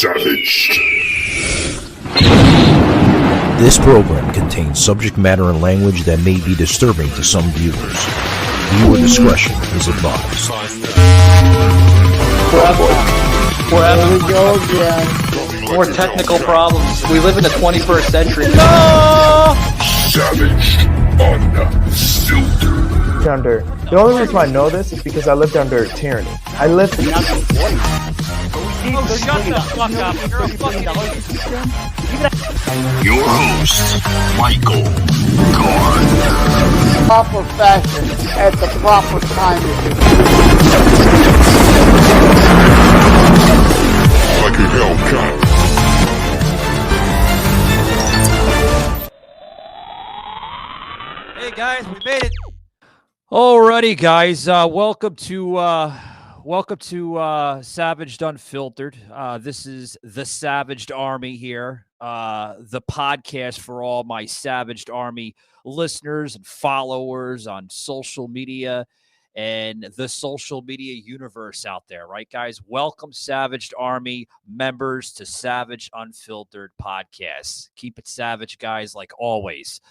Savaged. This program contains subject matter and language that may be disturbing to some viewers. Viewer discretion is advised. There we go again. More technical problems. We live in the 21st century. Savaged. Unfiltered. Under. The only reason I know this is because I lived under tyranny. I lived. Oh, shut the fuck up. You're a fucking idiot. Your host, Michael Gard. Proper fashion at the proper time. Like a Hellcat. Hey guys, we made it. Alrighty, guys. Welcome to Savaged Unfiltered. This is the Savaged Army here. The podcast for all my Savaged Army listeners and followers on social media and the social media universe out there, right, guys? Welcome, Savaged Army members, to Savage Unfiltered podcast. Keep it savage, guys, like always.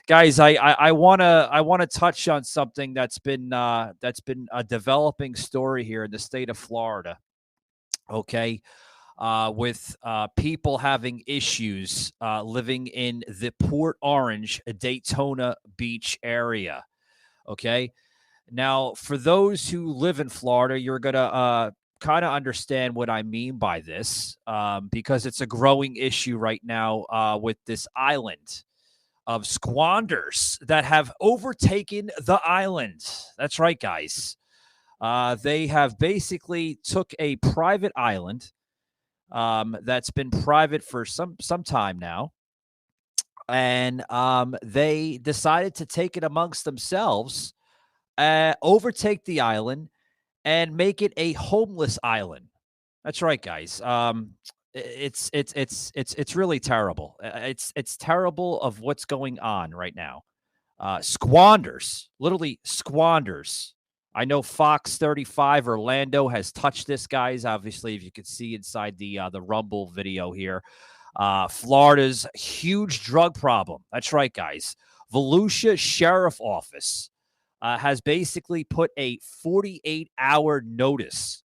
Guys, I wanna touch on something that's been a developing story here in the state of Florida. Okay, with people having issues living in the Port Orange, Daytona Beach area. Okay, now for those who live in Florida, you're gonna kind of understand what I mean by this, because it's a growing issue right now with this island of squanders that have overtaken the island. That's right, guys. They have basically took a private island that's been private for some time now, and they decided to take it amongst themselves, overtake the island, and make it a homeless island. That's right, guys. It's really terrible. It's terrible of what's going on right now. Squanders, literally squanders. I know Fox 35 Orlando has touched this, guys. Obviously, if you could see inside the Rumble video here, Florida's huge drug problem. That's right, guys. Volusia Sheriff Office has basically put a 48-hour notice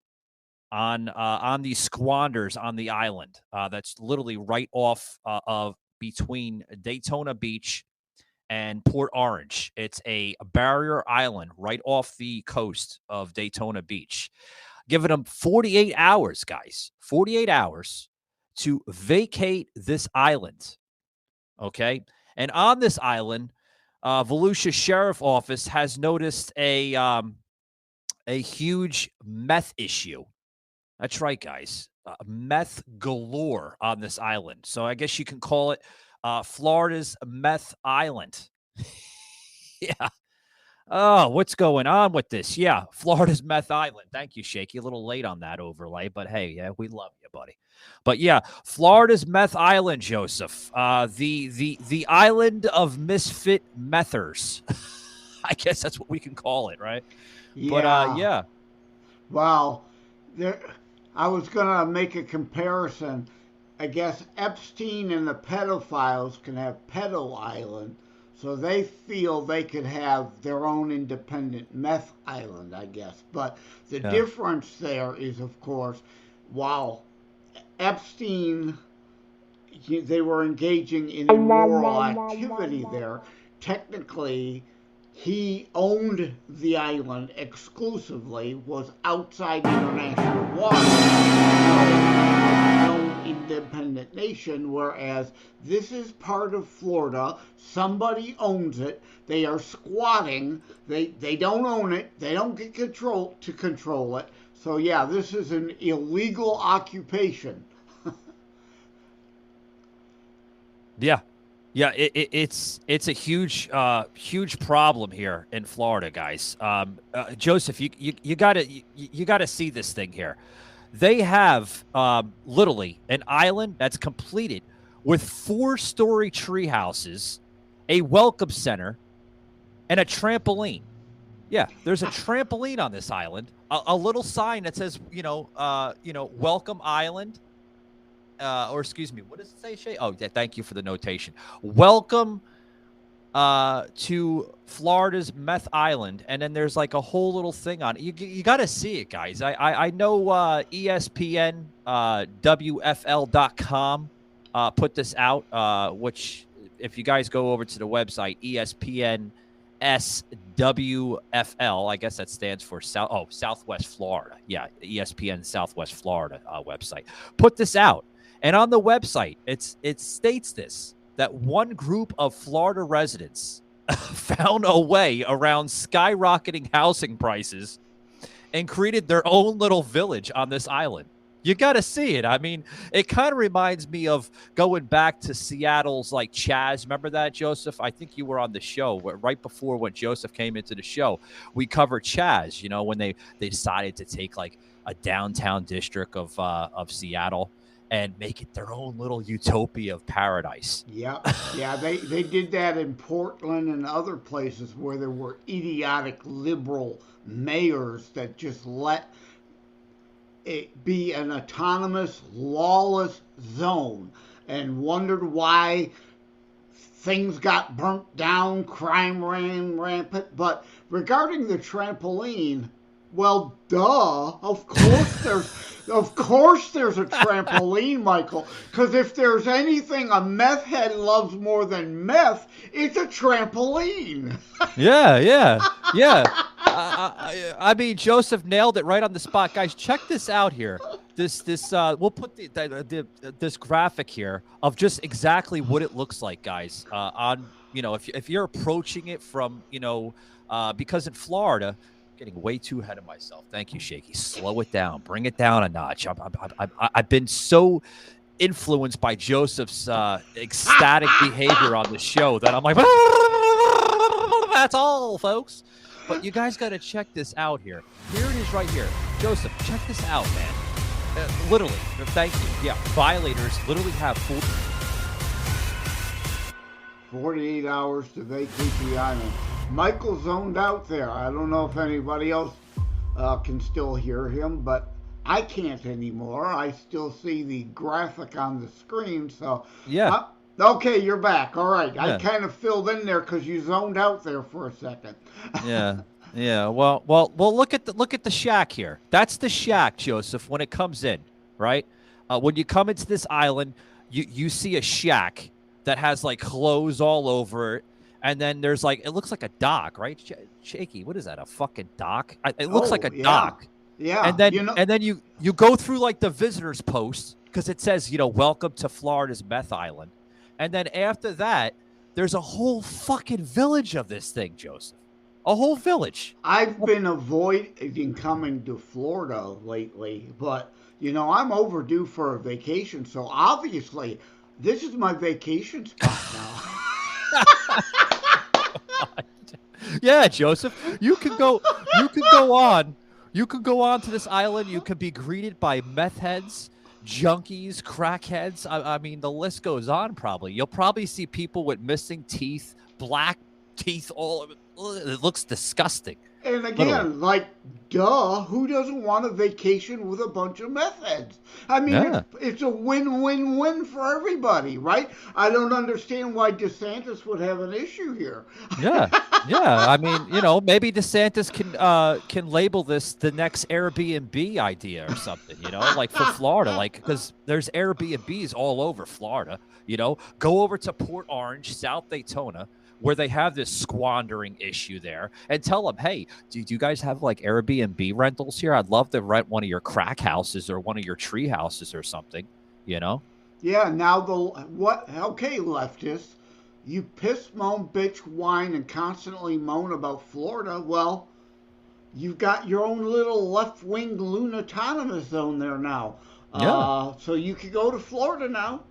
on these squanders on the island. That's literally right off of between Daytona Beach and Port Orange. It's a barrier island right off the coast of Daytona Beach. Giving them 48 hours, guys. 48 hours to vacate this island. Okay? And on this island, Volusia Sheriff Office has noticed a huge meth issue. That's right, guys. Meth galore on this island. So I guess you can call it Florida's Meth Island. Yeah. Oh, what's going on with this? Yeah, Florida's Meth Island. Thank you, Shaky. A little late on that overlay, but hey, yeah, we love you, buddy. But yeah, Florida's Meth Island, Joseph. The island of misfit methers. I guess that's what we can call it, right? Yeah. But yeah. Wow. I was going to make a comparison. I guess Epstein and the pedophiles can have Pedo Island, so they feel they could have their own independent meth island, I guess. But the difference there is, of course, while Epstein, they were engaging in immoral activity there, technically he owned the island exclusively, was outside international waters, no independent nation, whereas this is part of Florida. Somebody owns it. They are squatting. They don't own it. They don't get control it. So yeah, this is an illegal occupation. Yeah. Yeah, it's a huge problem here in Florida, guys. Joseph, you gotta see this thing here. They have literally an island that's completed with 4-story tree houses, a welcome center, and a trampoline. Yeah, there's a trampoline on this island. A little sign that says, welcome island. or excuse me, what does it say, Shay? Oh, yeah, thank you for the notation. Welcome to Florida's Meth Island, and then there's like a whole little thing on it. You got to see it, guys. I know ESPN WFL.com put this out, which if you guys go over to the website ESPN SWFL, I guess that stands for Southwest Florida. Yeah, ESPN Southwest Florida website put this out, and on the website it states this, that one group of Florida residents found a way around skyrocketing housing prices and created their own little village on this island. You got to see it. I mean, it kind of reminds me of going back to Seattle's like Chaz. Remember that, Joseph? I think you were on the show right before when Joseph came into the show. We covered Chaz, you know, when they decided to take like a downtown district of Seattle and make it their own little utopia of paradise. Yeah, they did that in Portland and other places where there were idiotic liberal mayors that just let it be an autonomous, lawless zone and wondered why things got burnt down, crime ran rampant. But regarding the trampoline, well, duh, of course there's a trampoline, Michael, because if there's anything a meth head loves more than meth, it's a trampoline. Yeah. I mean, Joseph nailed it right on the spot, guys. Check this out here. This we'll put this graphic here of just exactly what it looks like, guys. On, you know, if you're approaching it from, you know, because in Florida, getting way too ahead of myself. Thank you, Shaky. Slow it down. Bring it down a notch. I've been so influenced by Joseph's ecstatic behavior on the show that I'm like, that's all, folks. But you guys got to check this out here. Here it is right here. Joseph, check this out, man. Literally. Thank you. Yeah, violators literally have 48 hours to vacate the island. Michael zoned out there. I don't know if anybody else can still hear him, but I can't anymore. I still see the graphic on the screen. So yeah. Okay, you're back. All right. Yeah. I kind of filled in there because you zoned out there for a second. Yeah. Well. Look at the shack here. That's the shack, Joseph. When it comes in, right? When you come into this island, you see a shack that has like clothes all over it. And then there's like, it looks like a dock, right? Shaky, what is that? A fucking dock? It looks like a dock. Yeah. And then you go through like the visitors post because it says, you know, welcome to Florida's Meth Island. And then after that, there's a whole fucking village of this thing, Joseph. A whole village. I've been avoiding coming to Florida lately, but you know, I'm overdue for a vacation. So obviously, this is my vacation spot now. Yeah, Joseph, you can go on to this island. You could be greeted by meth heads, junkies, crackheads. I mean, the list goes on. Probably you'll probably see people with missing teeth, black teeth, all of it. It looks disgusting. And again, like, duh, who doesn't want a vacation with a bunch of meth heads? I mean, it's a win-win-win for everybody, right? I don't understand why DeSantis would have an issue here. Yeah. I mean, you know, maybe DeSantis can label this the next Airbnb idea or something, you know, like for Florida, like, because there's Airbnbs all over Florida, you know. Go over to Port Orange, South Daytona, where they have this squandering issue there, and tell them, hey, do you guys have like Airbnb rentals here? I'd love to rent one of your crack houses or one of your tree houses or something, you know? Yeah, now okay, leftists, you piss, moan, bitch, whine, and constantly moan about Florida. Well, you've got your own little left-wing autonomous zone there now. Yeah. So you could go to Florida now.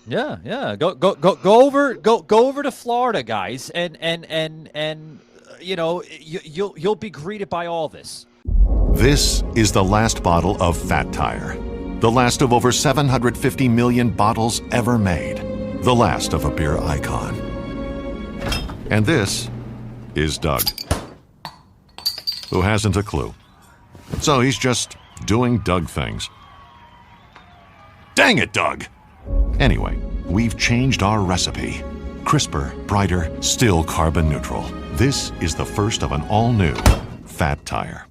Yeah. Go over to Florida, guys, and you know, you'll be greeted by all this. This is the last bottle of Fat Tire, the last of over 750 million bottles ever made, the last of a beer icon. And this is Doug, who hasn't a clue. So he's just doing Doug things. Dang it, Doug! Anyway, we've changed our recipe. Crisper, brighter, still carbon neutral. This is the first of an all-new Fat Tire.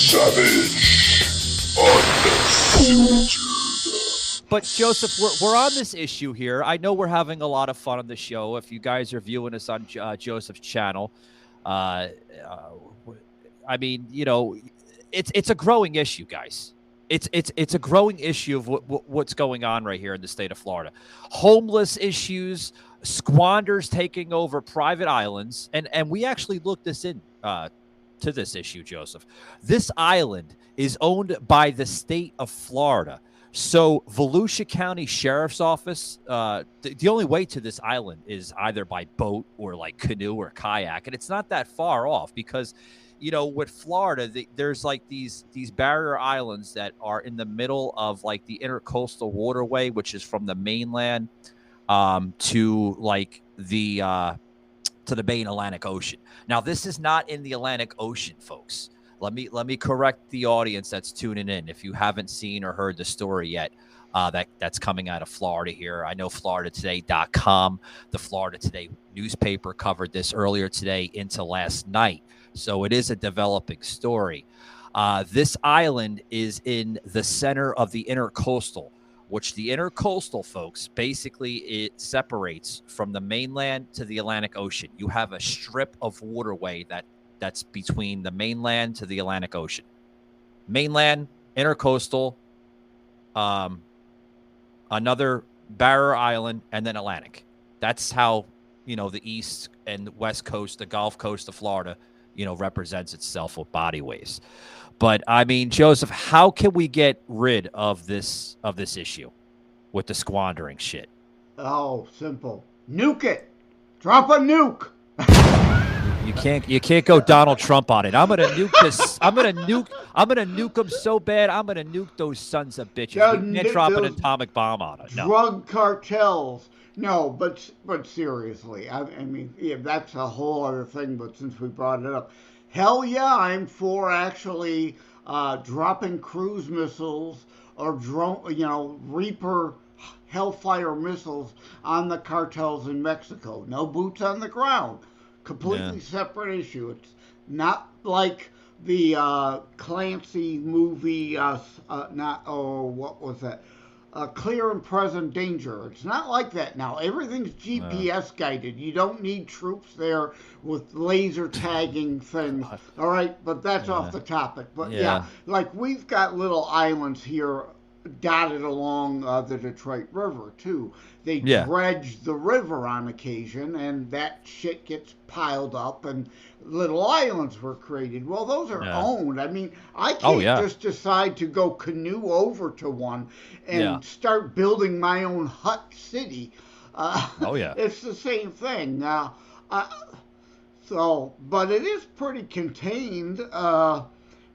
Savage. Unfiltered. But Joseph, we're on this issue here. I know we're having a lot of fun on the show. If you guys are viewing us on Joseph's channel, I mean, you know, it's a growing issue, guys. It's a growing issue of what's going on right here in the state of Florida. Homeless issues, squanders taking over private islands, and we actually looked this in to this issue, Joseph. This island is owned by the state of Florida. So Volusia County Sheriff's Office, the only way to this island is either by boat or like canoe or kayak. And it's not that far off because, you know, with Florida, there's like these barrier islands that are in the middle of like the intercoastal waterway, which is from the mainland to like to the main Atlantic Ocean. Now, this is not in the Atlantic Ocean, folks. Let me correct the audience that's tuning in. If you haven't seen or heard the story yet, that's coming out of Florida here. I know FloridaToday.com, the Florida Today newspaper covered this earlier today into last night. So it is a developing story. This island is in the center of the intercoastal, which the intercoastal, folks, basically it separates from the mainland to the Atlantic Ocean. You have a strip of waterway that's between the mainland to the Atlantic Ocean. Mainland, intercoastal, another barrier island, and then Atlantic. That's how, you know, the east and west coast, the Gulf Coast of Florida, you know, represents itself with body waves. But I mean, Joseph, how can we get rid of this issue with the squandering shit? Oh, simple. Nuke it. Drop a nuke. You can't go Donald Trump on it. I'm gonna nuke this. I'm gonna nuke them so bad. I'm gonna nuke those sons of bitches. You can't drop an atomic bomb on it. No. Drug cartels. No, but seriously, I mean, yeah, that's a whole other thing. But since we brought it up, hell yeah, I'm for actually dropping cruise missiles or drone, you know, Reaper Hellfire missiles on the cartels in Mexico. No boots on the ground. Completely separate issue. It's not like the Clancy movie, what was that? Clear and Present Danger. It's not like that now. Everything's GPS guided. You don't need troops there with laser tagging things. All right, but that's off the topic. But yeah, like we've got little islands here dotted along the Detroit River too. They dredge the river on occasion, and that shit gets piled up, and little islands were created. Well, those are owned. I mean, I can't just decide to go canoe over to one and start building my own hut city. It's the same thing. But it is pretty contained.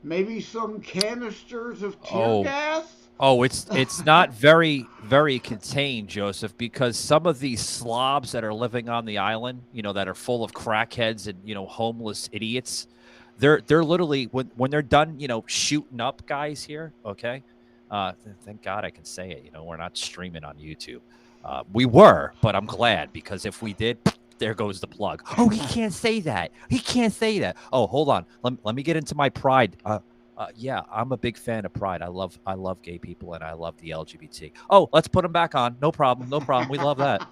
Maybe some canisters of tear gas. Oh, it's not very, very contained, Joseph, because some of these slobs that are living on the island, you know, that are full of crackheads and, you know, homeless idiots, they're literally, when they're done, you know, shooting up guys here, okay? Thank God I can say it, you know, we're not streaming on YouTube. We were, but I'm glad, because if we did, there goes the plug. Oh, he can't say that. He can't say that. Oh, hold on. Let me get into my pride. Yeah, I'm a big fan of Pride. I love gay people and I love the LGBT. Oh, let's put them back on. No problem. No problem. We love that.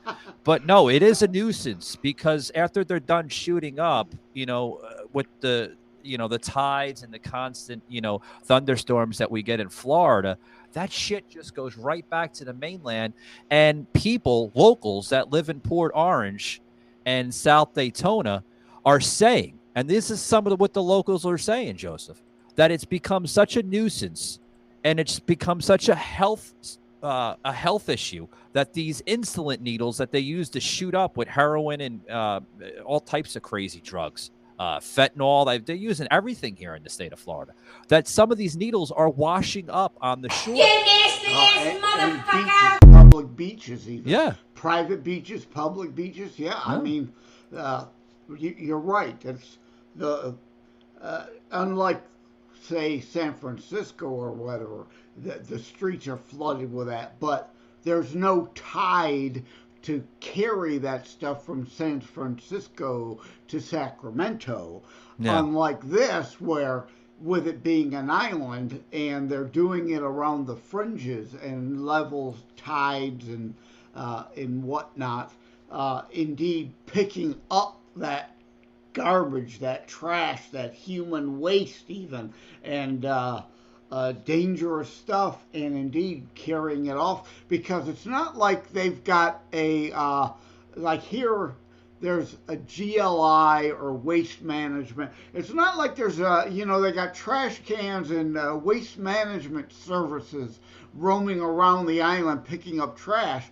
But no, it is a nuisance because after they're done shooting up, you know, with the, you know, the tides and the constant, you know, thunderstorms that we get in Florida, that shit just goes right back to the mainland. And people, locals that live in Port Orange and South Daytona are saying, and this is some of what the locals are saying, Joseph, that it's become such a nuisance and it's become such a health issue that these insulin needles that they use to shoot up with heroin and all types of crazy drugs, fentanyl, they're using everything here in the state of Florida, that some of these needles are washing up on the shore. You nasty ass motherfucker! public beaches even. Yeah. Private beaches, public beaches. Yeah, I mean, you're right. It's unlike, say, San Francisco or whatever, the streets are flooded with that, but there's no tide to carry that stuff from San Francisco to Sacramento. Yeah. Unlike this, where with it being an island and they're doing it around the fringes and levels, tides, and whatnot, indeed picking up that garbage, that trash, that human waste even, and dangerous stuff, and indeed carrying it off, because it's not like they've got a like here there's a GLI or waste management. It's not like there's a, they got trash cans and waste management services roaming around the island picking up trash.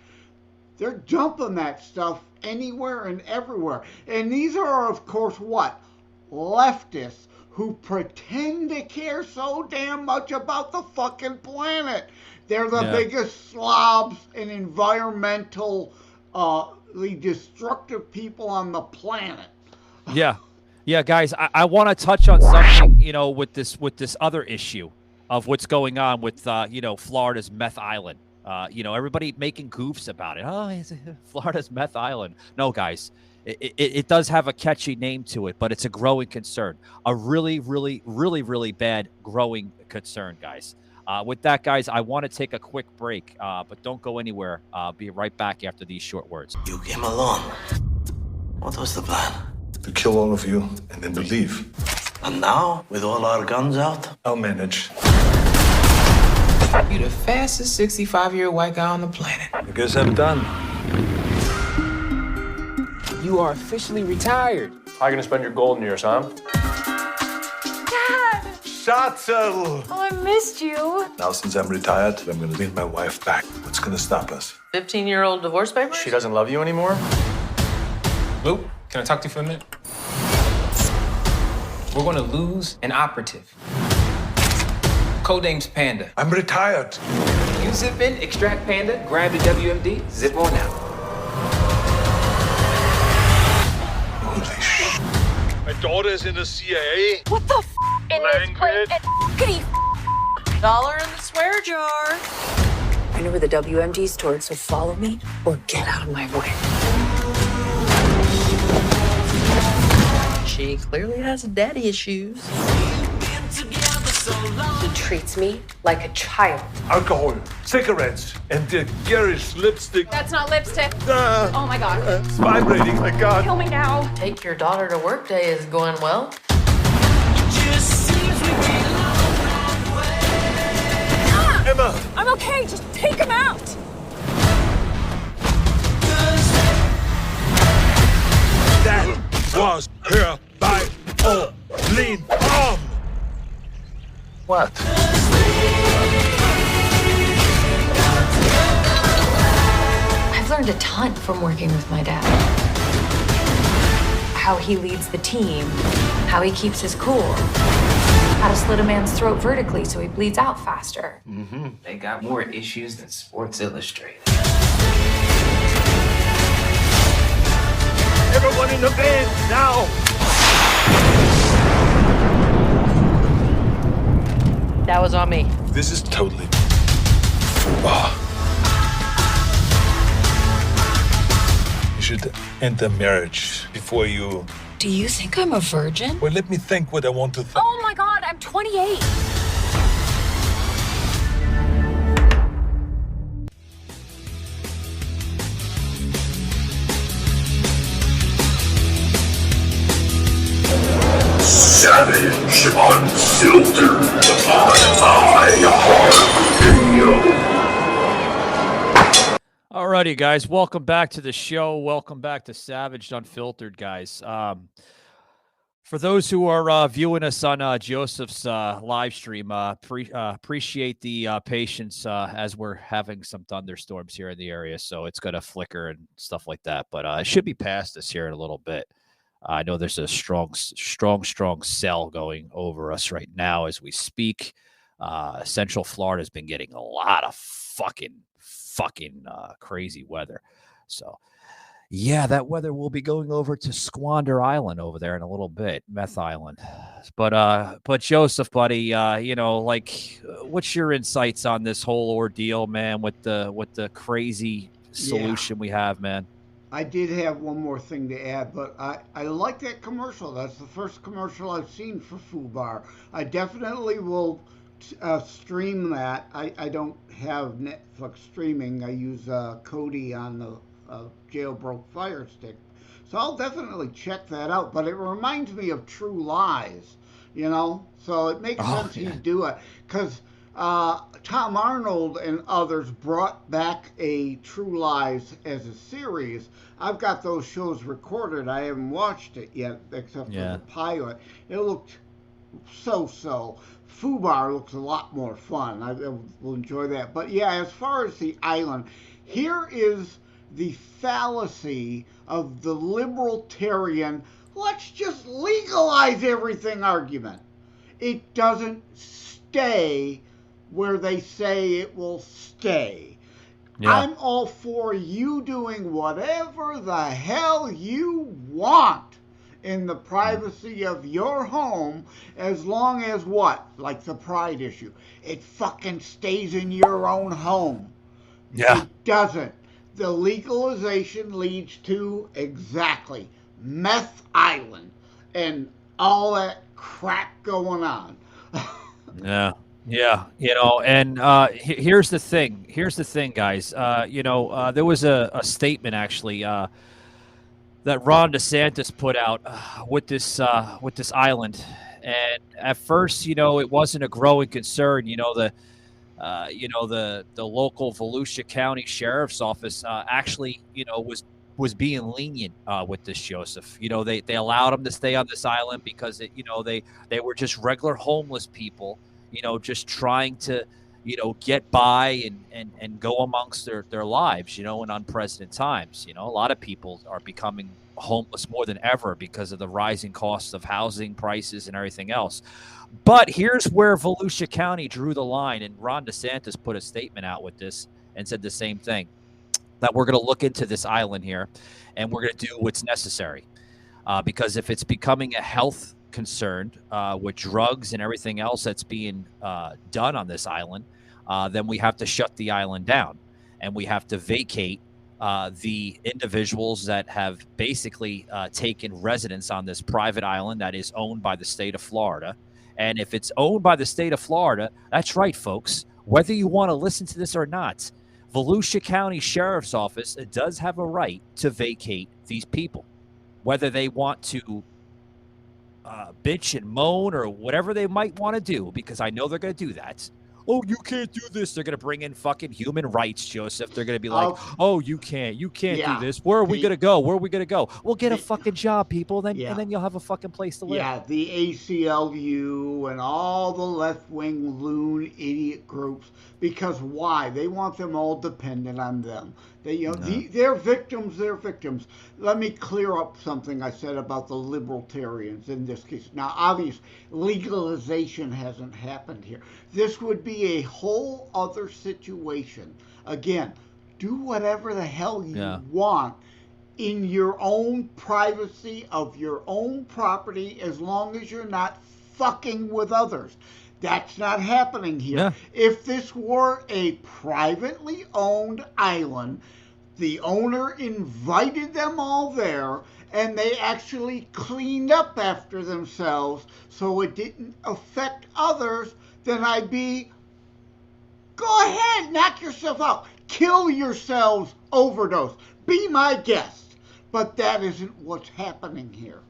They're dumping that stuff anywhere and everywhere. And these are, of course, what? Leftists who pretend to care so damn much about the fucking planet. They're the biggest slobs and environmental the destructive people on the planet. Yeah, guys, I want to touch on something, with this other issue of what's going on with, Florida's meth island. Everybody making goofs about it. Oh, it's Florida's meth island. No, guys, it does have a catchy name to it, but it's a growing concern, a really, really, really, really bad growing concern, guys. With that, guys, I want to take a quick break, but don't go anywhere. I'll be right back after these short words. You came along. What was the plan? To kill all of you and then to leave. And now, with all our guns out? I'll manage. You're the fastest 65-year-old white guy on the planet. I guess I'm done. You are officially retired. How are you gonna spend your golden years, huh? Schatzel! Oh, I missed you. Now, since I'm retired, I'm gonna win my wife back. What's gonna stop us? 15-year-old divorce papers? She doesn't love you anymore? Luke, can I talk to you for a minute? We're gonna lose an operative. Codename's Panda. I'm retired. You zip in, extract Panda, grab the WMD, zip on out. Holy shit. My daughter is in the CIA. What the f*** in this place? Dollar in the swear jar. I know where the WMD's stored, so follow me or get out of my way. She clearly has daddy issues. He treats me like a child. Alcohol, cigarettes, and the garish lipstick. That's not lipstick. Oh my god. It's vibrating, my god. Kill me now. Take your daughter to work day is going well. Emma! I'm okay, just take him out. That was her violin arm. What? I've learned a ton from working with my dad. How he leads the team, how he keeps his cool, how to slit a man's throat vertically so he bleeds out faster. Mm-hmm. They got more issues than Sports Illustrated. Everyone in the van now. That was on me. This is totally... You should end the marriage before you... Do you think I'm a virgin? Well, let me think what I want to think. Oh my god, I'm 28. Savage Unfiltered Alrighty, guys, welcome back to the show. Welcome back to Savage Unfiltered, guys. For those who are viewing us on Joseph's live stream, appreciate the patience as we're having some thunderstorms here in the area, so it's going to flicker and stuff like that. But it should be past us here in a little bit. I know there's a strong cell going over us right now as we speak. Central Florida has been getting a lot of fucking fucking crazy weather. So, yeah, that weather will be going over to Squander Island over there in a little bit, Meth Island. But Joseph, buddy, what's your insights on this whole ordeal, man? With the crazy solution we have, man. I did have one more thing to add, but I like that commercial. That's the first commercial I've seen for FUBAR. I definitely will stream that. I don't have Netflix streaming. I use Kodi on the jailbroke Fire Stick. So I'll definitely check that out. But it reminds me of True Lies, So it makes sense he'd do it. Because Tom Arnold and others brought back a True Lies as a series. I've got those shows recorded. I haven't watched it yet, except for the pilot. It looked so. FUBAR looks a lot more fun. I will enjoy that. But yeah, as far as the island, here is the fallacy of the libertarian, let's just legalize everything argument. It doesn't stay where they say it will stay. Yeah. I'm all for you doing whatever the hell you want in the privacy of your home, as long as what? Like the pride issue. It fucking stays in your own home. Yeah. It doesn't. The legalization leads to exactly Meth Island and all that crap going on. Yeah. And here's the thing, guys. There was a statement actually that Ron DeSantis put out with this island, and at first, it wasn't a growing concern. The local Volusia County Sheriff's Office actually, was being lenient with this, Joseph. They allowed them to stay on this island because they were just regular homeless people, just trying to, get by and go amongst their lives, in unprecedented times. A lot of people are becoming homeless more than ever because of the rising costs of housing prices and everything else. But here's where Volusia County drew the line, and Ron DeSantis put a statement out with this and said the same thing, that we're going to look into this island here and we're going to do what's necessary. Because if it's becoming a health concern with drugs and everything else that's being done on this island, then we have to shut the island down and we have to vacate the individuals that have basically taken residence on this private island that is owned by the state of Florida. And if it's owned by the state of Florida, that's right, folks. Whether you want to listen to this or not, Volusia County Sheriff's Office does have a right to vacate these people, whether they want to bitch and moan or whatever they might want to do, because I know they're going to do that. Oh, you can't do this. They're going to bring in fucking human rights, Joseph. They're going to be like, oh, you can't do this. Where are we going to go? Well, get a fucking job, people, and then you'll have a fucking place to live. Yeah, the ACLU and all the left-wing loon idiot groups, because why? They want them all dependent on them. They're victims. Let me clear up something I said about the libertarians in this case. Now, obviously, legalization hasn't happened here. This would be a whole other situation. Again, do whatever the hell you want in your own privacy of your own property, as long as you're not fucking with others. That's not happening here. Yeah. If this were a privately owned island, the owner invited them all there, and they actually cleaned up after themselves so it didn't affect others, then I'd be, go ahead, knock yourself out. Kill yourselves, overdose. Be my guest. But that isn't what's happening here.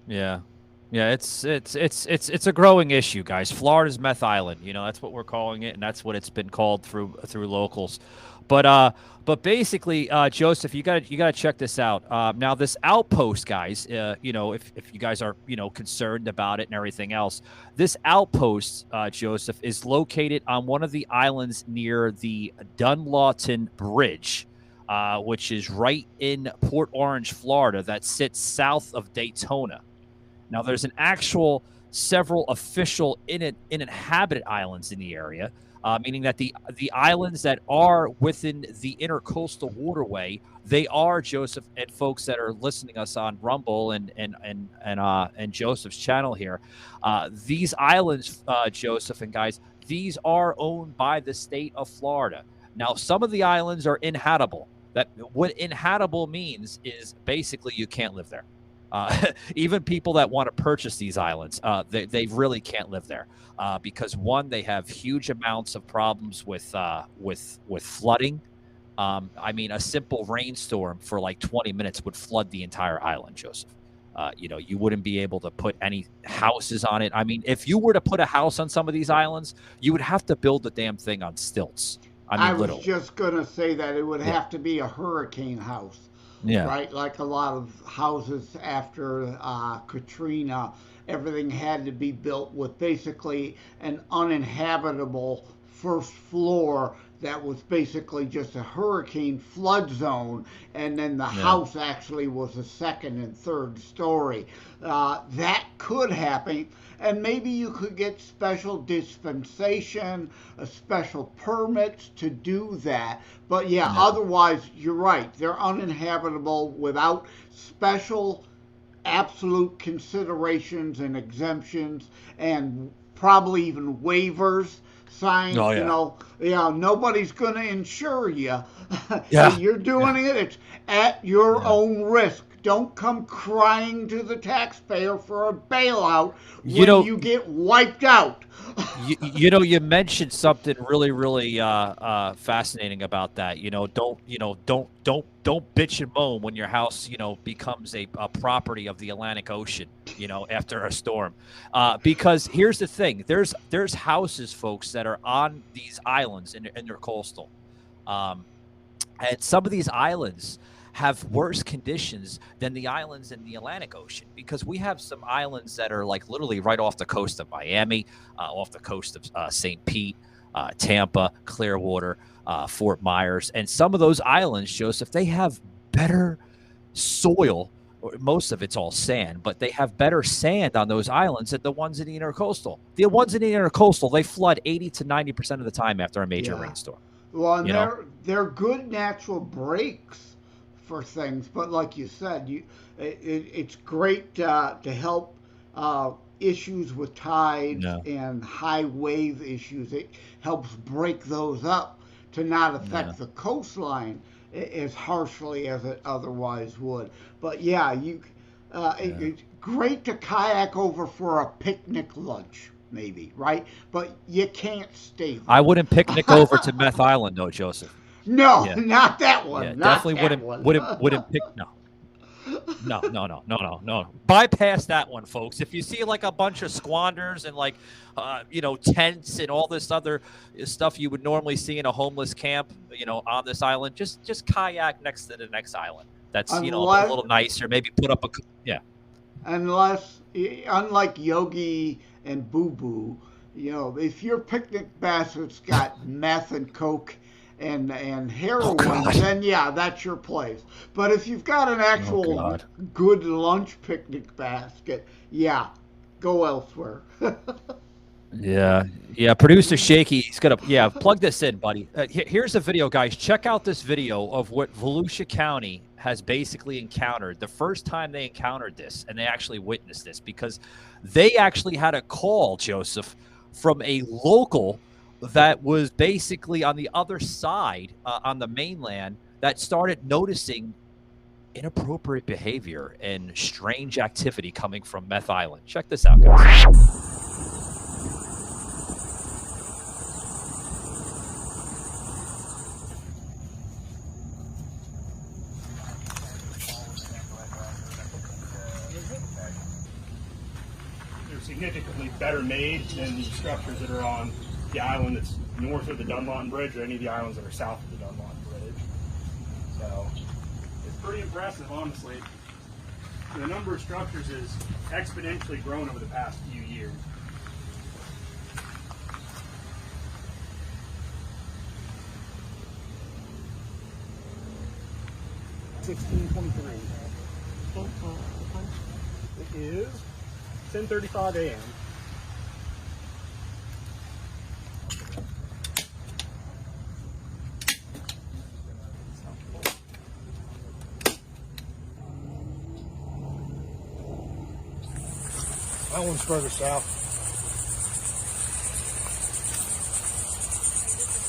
Yeah, it's a growing issue, guys. Florida's Meth Island, that's what we're calling it, and that's what it's been called through locals. But basically, Joseph, you gotta check this out. Now, this outpost, guys, if you guys are concerned about it and everything else, this outpost, Joseph, is located on one of the islands near the Dunlawton Bridge, which is right in Port Orange, Florida, that sits south of Daytona. Now, there's an actual several official uninhabited islands in the area, meaning that the islands that are within the intercoastal waterway, they are, Joseph and folks that are listening us on Rumble and Joseph's channel here, these islands, Joseph and guys, these are owned by the state of Florida. Now, some of the islands are inhabitable. What inhabitable means is basically you can't live there. Even people that want to purchase these islands, they really can't live there because, one, they have huge amounts of problems with flooding. I mean, a simple rainstorm for like 20 minutes would flood the entire island, Joseph. You wouldn't be able to put any houses on it. I mean, if you were to put a house on some of these islands, you would have to build the damn thing on stilts. I was literally just going to say that it would have to be a hurricane house. Yeah. Right? Like a lot of houses after Katrina, everything had to be built with basically an uninhabitable first floor that was basically just a hurricane flood zone, and then the house actually was a second and third story. That could happen, and maybe you could get special dispensation, special permits to do that. But otherwise, you're right. They're uninhabitable without special absolute considerations and exemptions and probably even waivers signed. Nobody's going to insure you. You're doing it. It's at your own risk. Don't come crying to the taxpayer for a bailout when you get wiped out. You mentioned something really, really fascinating about that. Don't bitch and moan when your house, becomes a property of the Atlantic Ocean, after a storm. Because here's the thing: there's houses, folks, that are on these islands and they're coastal, and some of these islands have worse conditions than the islands in the Atlantic Ocean, because we have some islands that are like literally right off the coast of Miami, off the coast of St. Pete, Tampa, Clearwater, Fort Myers. And some of those islands, Joseph, they have better soil. Most of it's all sand, but they have better sand on those islands than the ones in the intercoastal. The ones in the intercoastal, they flood 80 to 90% of the time after a major rainstorm. Well, and they're good natural breaks for things, but like you said, it's great to help issues with tides and high wave issues. It helps break those up to not affect the coastline as harshly as it otherwise would. But it's great to kayak over for a picnic lunch, maybe, right? But you can't stay there. I wouldn't picnic over to Meth Island, though, Joseph. No, not that one. Yeah, definitely wouldn't pick. No. Bypass that one, folks. If you see like a bunch of squanders and like, tents and all this other stuff you would normally see in a homeless camp, on this island, just kayak next to the next island. That's a little nicer. Maybe put up Unless, unlike Yogi and Boo Boo, if your picnic basket's got meth and coke and heroin, then that's your place. But if you've got an actual good lunch picnic basket, go elsewhere. Producer Shaky, he's gonna plug this in, buddy. Here's a video, guys. Check out this video of what Volusia County has basically encountered the first time they encountered this, and they actually witnessed this because they actually had a call, Joseph, from a local that was basically on the other side, on the mainland, that started noticing inappropriate behavior and strange activity coming from Meth Island. Check this out, guys. 'They're significantly better made than the structures that are on the island that's north of the Dunlawton Bridge or any of the islands that are south of the Dunlawton Bridge. So it's pretty impressive, honestly. The number of structures has exponentially grown over the past few years. It is 10:35 a.m. That one's further south.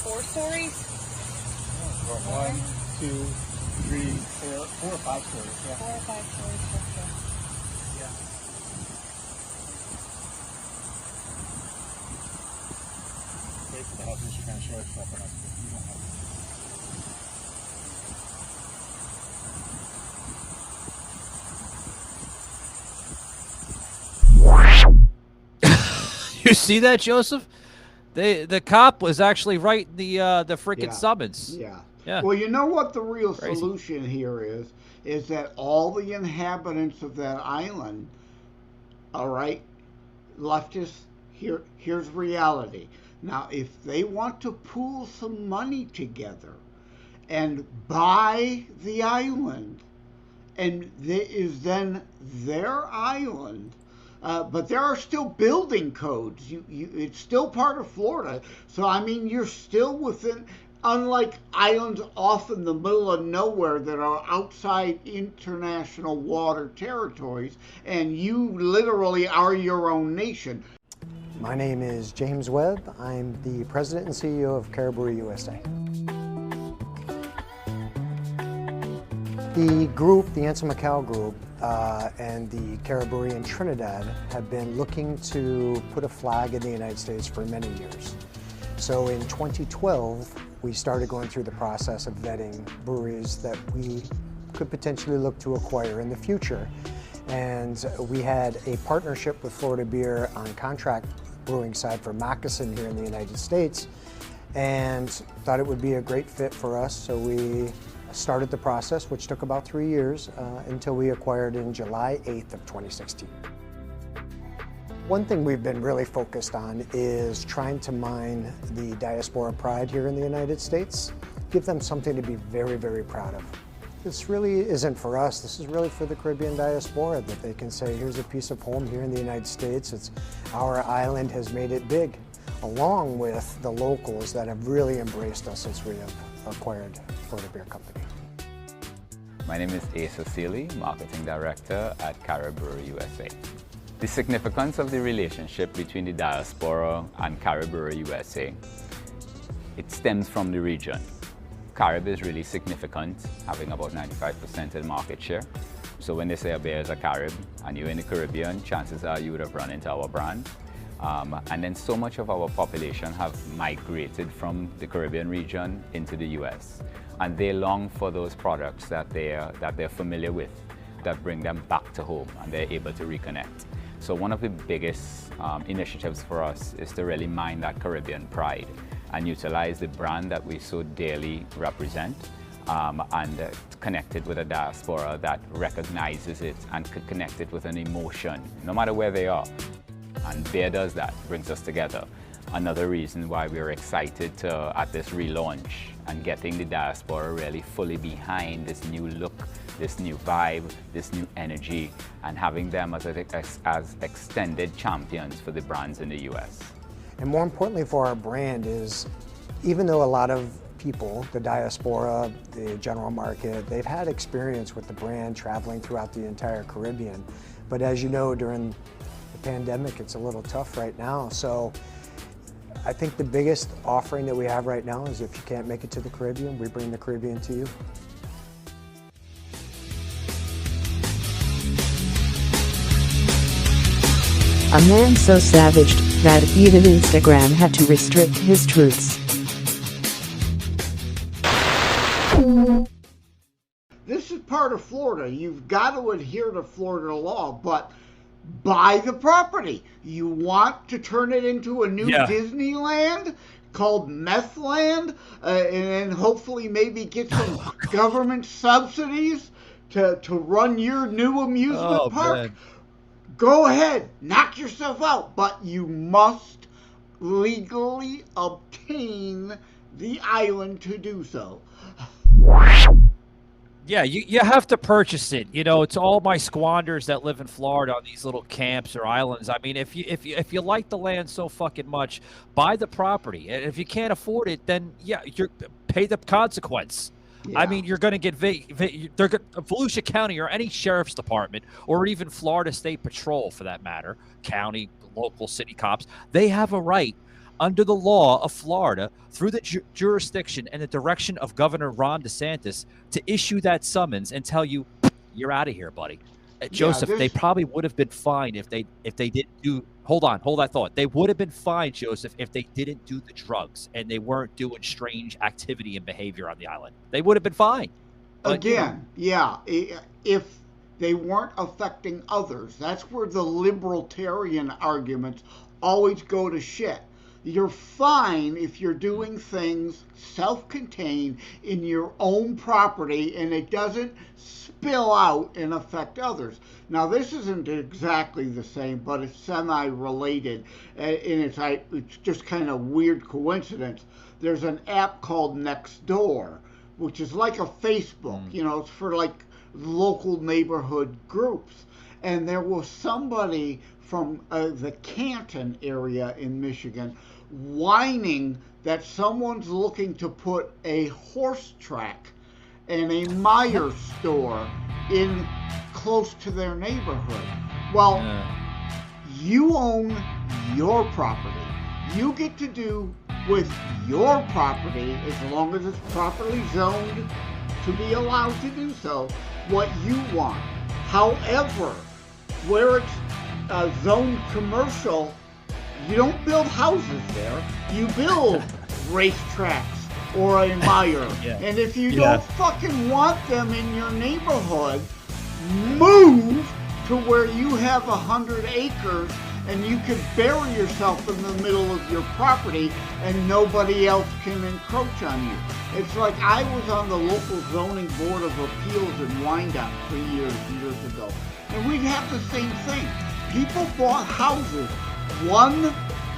4 stories? 1, 2, 3, 4 or 5 stories. Yeah. 4 or 5 stories. Okay. Yeah. Wait for the house just to kind of show itself, but you don't have You see that, Joseph? The cop was actually writing the freaking summons. Yeah. Yeah. Well, you know what the real Crazy. solution here is that all the inhabitants of that island, all right, leftists, here's reality. Now, if they want to pool some money together and buy the island, and it is then their island, but there are still building codes. It's still part of Florida. So, I mean, you're still within, unlike islands off in the middle of nowhere that are outside international water territories, and you literally are your own nation. My name is James Webb. I'm the president and CEO of Caribou USA. The group, the Anson Macau group, and the Caribou in Trinidad have been looking to put a flag in the United States for many years. So in 2012, we started going through the process of vetting breweries that we could potentially look to acquire in the future. And we had a partnership with Florida Beer on contract brewing side for Moccasin here in the United States, and thought it would be a great fit for us. So we started the process, which took about 3 years, until we acquired in July 8th of 2016. One thing we've been really focused on is trying to mine the diaspora pride here in the United States, give them something to be very, very proud of. This really isn't for us, this is really for the Caribbean diaspora, that they can say, here's a piece of home here in the United States, it's our island has made it big, along with the locals that have really embraced us since we have acquired Florida Beer Company. My name is Asa Seeley, Marketing Director at Caribou USA. The significance of the relationship between the diaspora and Caribou USA, it stems from the region. Carib is really significant, having about 95% of the market share. So when they say a beer is a Carib and you're in the Caribbean, chances are you would have run into our brand. And then so much of our population have migrated from the Caribbean region into the US. And they long for those products that they're familiar with, that bring them back to home and they're able to reconnect. So one of the biggest initiatives for us is to really mine that Caribbean pride and utilize the brand that we so dearly represent and connect it with a diaspora that recognizes it and could connect it with an emotion, no matter where they are. And beer does that, brings us together. Another reason why we're excited at this relaunch and getting the diaspora really fully behind this new look, this new vibe, this new energy, and having them as extended champions for the brands in the US. And more importantly for our brand is, even though a lot of people, the diaspora, the general market, they've had experience with the brand traveling throughout the entire Caribbean. But as you know, during the pandemic, it's a little tough right now. So I think the biggest offering that we have right now is if you can't make it to the Caribbean, we bring the Caribbean to you. A man so savaged that even Instagram had to restrict his truths. This is part of Florida. You've got to adhere to Florida law, but buy the property. You want to turn it into a new Disneyland called Methland, and hopefully maybe get some government subsidies to run your new amusement park. Man. Go ahead, knock yourself out, but you must legally obtain the island to do so. Yeah, you have to purchase it. You know, it's all my squanders that live in Florida on these little camps or islands. I mean, if you like the land so fucking much, buy the property. And if you can't afford it, then yeah, pay the consequence. I mean, you're going to get they're Volusia County or any sheriff's department or even Florida State Patrol, for that matter, county, local, city cops. They have a right under the law of Florida, through the jurisdiction and the direction of Governor Ron DeSantis, to issue that summons and tell you, you're out of here, buddy. Joseph, they probably would have been fined if they didn't do. Hold that thought. They would have been fined, Joseph, if they didn't do the drugs and they weren't doing strange activity and behavior on the island. They would have been fined. But, again, yeah, if they weren't affecting others. That's where the libertarian arguments always go to shit. You're fine if you're doing things self-contained in your own property and it doesn't spill out and affect others. Now, this isn't exactly the same, but it's semi-related, and it's just kind of weird coincidence. There's an app called Nextdoor, which is like a Facebook. You know, it's for like local neighborhood groups. And there was somebody from the Canton area in Michigan whining that someone's looking to put a horse track and a Meijer store in close to their neighborhood. Well, you own your property. You get to do with your property, as long as it's properly zoned to be allowed to do so, what you want. However, where it's zoned commercial, you don't build houses there. You build racetracks or a Meijer. And if you don't fucking want them in your neighborhood, move to where you have 100 acres and you can bury yourself in the middle of your property and nobody else can encroach on you. It's like I was on the local zoning board of appeals in Wyandotte 3 years ago, and we'd have the same thing. People bought houses one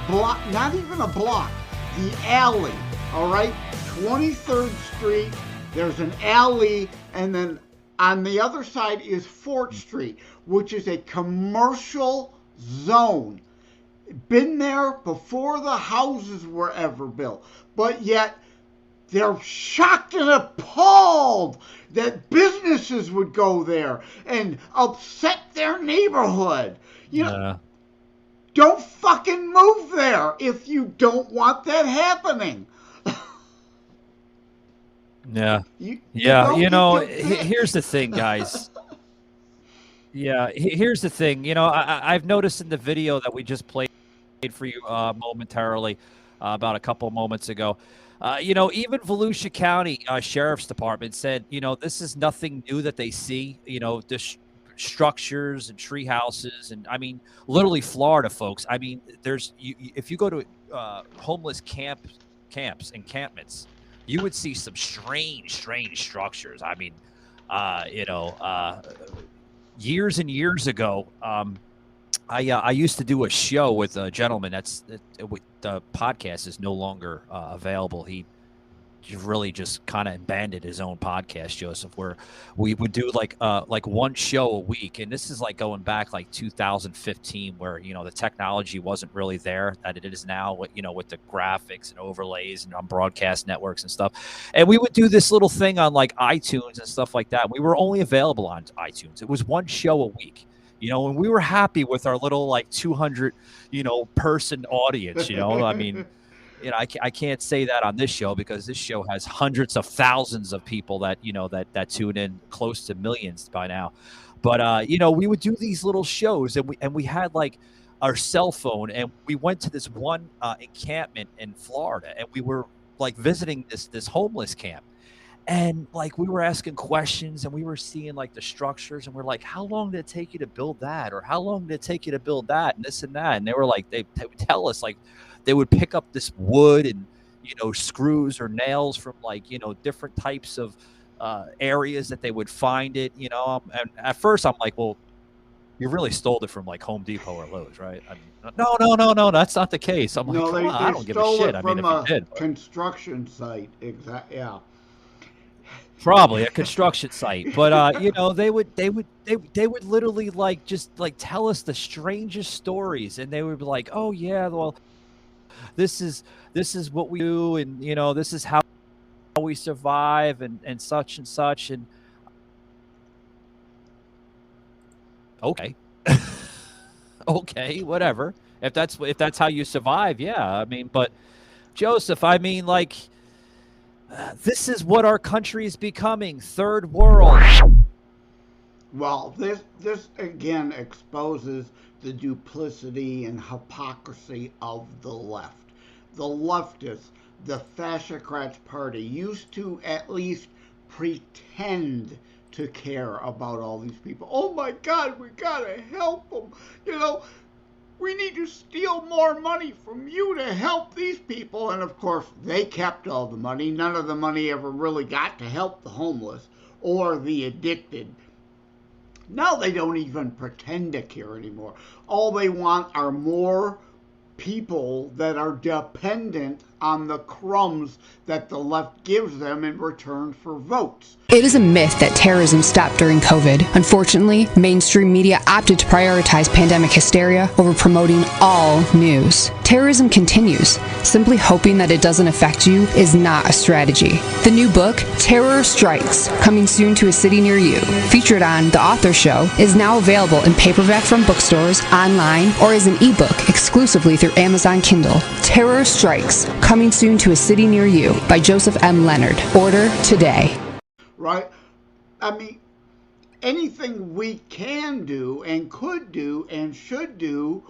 block, not even a block, the alley, all right? 23rd Street, there's an alley, and then on the other side is 4th Street, which is a commercial zone. Been there before the houses were ever built, but yet they're shocked and appalled that businesses would go there and upset their neighborhood. You know, don't fucking move there if you don't want that happening. You know, here's the thing, guys. Here's the thing. You know, I've noticed in the video that we just played for you momentarily, about a couple moments ago, you know, even Volusia County Sheriff's Department said, you know, this is nothing new that they see, you know, this structures and tree houses. And I mean, literally Florida, folks. I mean, there's, if you go to homeless encampments, you would see some strange structures. I mean, you know, years and years ago, I used to do a show with a gentleman the podcast is no longer available. He really just kind of abandoned his own podcast, Joseph, where we would do like one show a week. And this is like going back like 2015, where, you know, the technology wasn't really there that it is now, you know, with the graphics and overlays and on broadcast networks and stuff. And we would do this little thing on like iTunes and stuff like that. We were only available on iTunes. It was one show a week. You know, and we were happy with our little like 200, you know, person audience, you know. I mean, you know, I can't say that on this show because this show has hundreds of thousands of people that, you know, that tune in, close to millions by now. But, you know, we would do these little shows and we had like our cell phone and we went to this one encampment in Florida and we were like visiting this homeless camp. And like we were asking questions and we were seeing like the structures and we're like, how long did it take you to build that? Or how long did it take you to build that? And this and that. And they were like, they would tell us like they would pick up this wood and, you know, screws or nails from like, you know, different types of areas that they would find it, you know. And at first I'm like, well, you really stole it from like Home Depot or Lowe's, right? I mean, no, that's not the case. I'm like, no, I don't give a shit. I mean, if you did. Construction site, yeah. Probably a construction site, but you know, they would literally like just like tell us the strangest stories, and they would be like, oh yeah, well, this is what we do, and you know, this is how we we survive and such and such. And okay. Okay, whatever. If that's how you survive, yeah. I mean, but Joseph, I mean, like, this is what our country is becoming, third world. Well, this again exposes the duplicity and hypocrisy of the left. The leftists, the fascocrats party, used to at least pretend to care about all these people. Oh my God, we gotta help them. You know, we need to steal more money from you to help these people. And of course, they kept all the money. None of the money ever really got to help the homeless or the addicted. Now they don't even pretend to care anymore. All they want are more people that are dependent on the crumbs that the left gives them in return for votes. It is a myth that terrorism stopped during COVID. Unfortunately, mainstream media opted to prioritize pandemic hysteria over promoting all news. Terrorism continues. Simply hoping that it doesn't affect you is not a strategy. The new book, Terror Strikes, coming soon to a city near you, featured on The Author Show, is now available in paperback from bookstores, online, or as an ebook exclusively through Amazon Kindle. Terror Strikes, coming soon to a city near you by Joseph M. Leonard. Order today. Right? I mean, anything we can do and could do and should do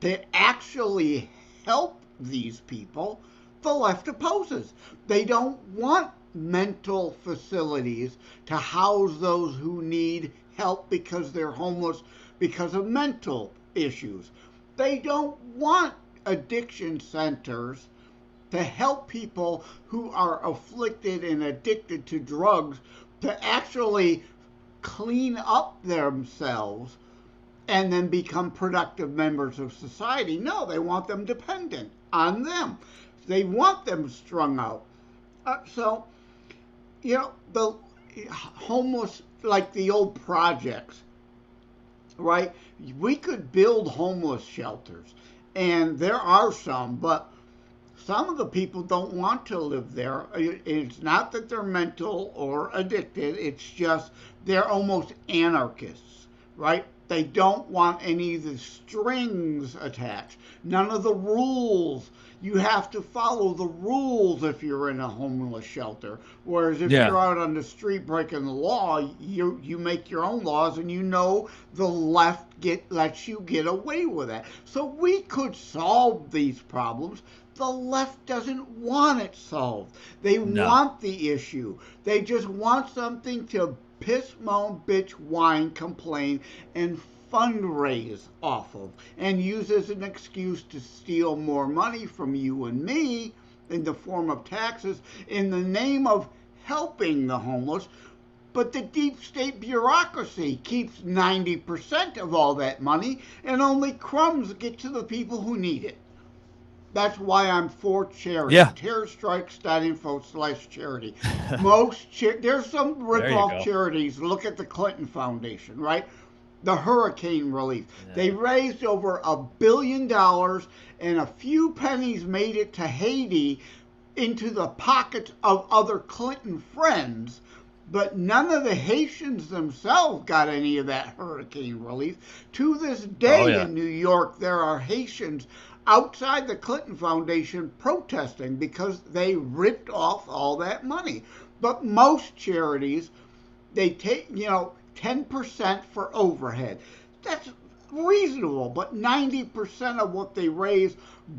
to actually help these people, the left opposes. They don't want mental facilities to house those who need help because they're homeless because of mental issues. They don't want addiction centers to help people who are afflicted and addicted to drugs to actually clean up themselves and then become productive members of society. No, they want them dependent on them. They want them strung out. So, you know, the homeless, like the old projects, right? We could build homeless shelters, and there are some, but some of the people don't want to live there. It's not that they're mental or addicted. It's just they're almost anarchists, right? They don't want any of the strings attached. None of the rules. You have to follow the rules if you're in a homeless shelter. Whereas if you're out on the street breaking the law, you make your own laws, and you know the left lets you get away with that. So we could solve these problems. The left doesn't want it solved. They want the issue. They just want something to piss, moan, bitch, whine, complain, and fundraise off of, and use as an excuse to steal more money from you and me in the form of taxes in the name of helping the homeless. But the deep state bureaucracy keeps 90% of all that money, and only crumbs get to the people who need it. That's why I'm for charity. Yeah. Terrorstrikes.info/charity. There's some rip-off charities. Look at the Clinton Foundation, right? The hurricane relief. Yeah. They raised over $1 billion, and a few pennies made it to Haiti into the pockets of other Clinton friends. But none of the Haitians themselves got any of that hurricane relief. To this day in New York, there are Haitians outside the Clinton Foundation protesting because they ripped off all that money. But most charities, they take, 10% for overhead. That's reasonable, but 90% of what they raise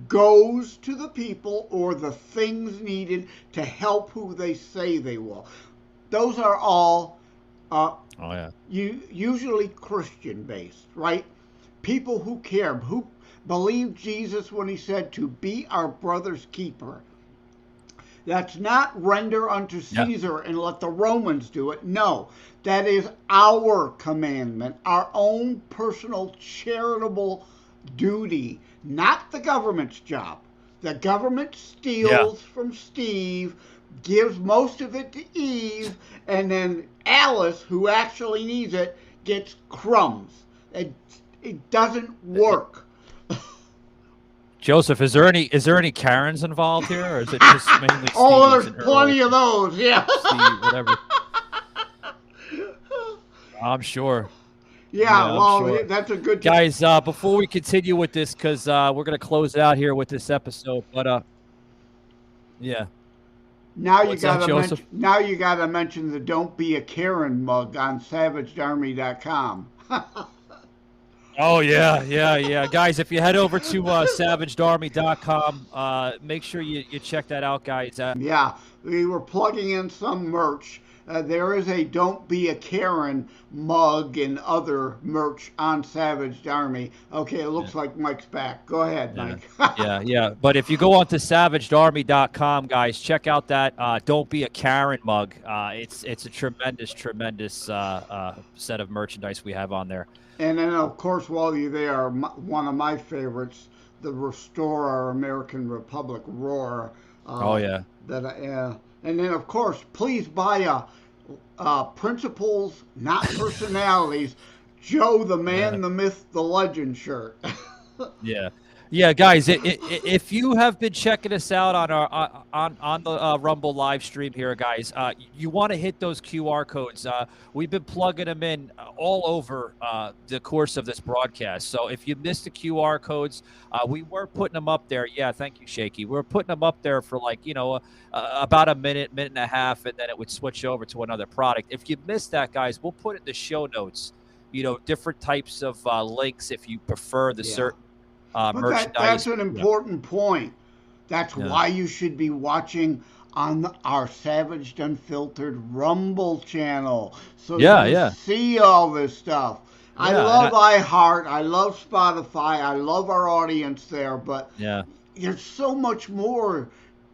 goes to the people or the things needed to help who they say they will. Those are all usually Christian-based, right? People who care, who believe Jesus when he said to be our brother's keeper. That's not render unto Caesar and let the Romans do it. No, that is our commandment, our own personal charitable duty, not the government's job. The government steals from Steve, gives most of it to Eve, and then Alice, who actually needs it, gets crumbs. It doesn't work. Joseph, is there any Karens involved here, or is it just mainly Steve? Oh, there's plenty of those. Yeah. Steve, whatever. I'm sure. Yeah, well, sure. that's a good... Guys, before we continue with this, because we're going to close it out here with this episode, but, yeah. Now you gotta mention the "Don't Be a Karen" mug on SavageArmy.com. Oh yeah. Guys, if you head over to SavageArmy.com, make sure you check that out, guys. Yeah, we were plugging in some merch. There is a "Don't Be a Karen" mug and other merch on Savage Army. Okay, it looks like Mike's back. Go ahead, Mike. Yeah. But if you go on to SavageArmy.com, guys, check out that "Don't Be a Karen" mug. It's a tremendous set of merchandise we have on there. And then, of course, while you're there, one of my favorites, the Restore Our American Republic Roar. Oh yeah. And then, of course, please buy a Principles, Not Personalities, Joe the Man, the Myth, the Legend shirt. Yeah, guys. If you have been checking us out on our on the Rumble live stream here, guys, you want to hit those QR codes. We've been plugging them in all over the course of this broadcast. So if you missed the QR codes, we were putting them up there. Yeah, thank you, Shaky. We're putting them up there for about a minute and a half, and then it would switch over to another product. If you missed that, guys, we'll put it in the show notes. Different types of links if you prefer the certain. But that's an important point. That's why you should be watching on our Savaged Unfiltered Rumble channel. So you see all this stuff. I love iHeart. I love Spotify. I love our audience there. But there's so much more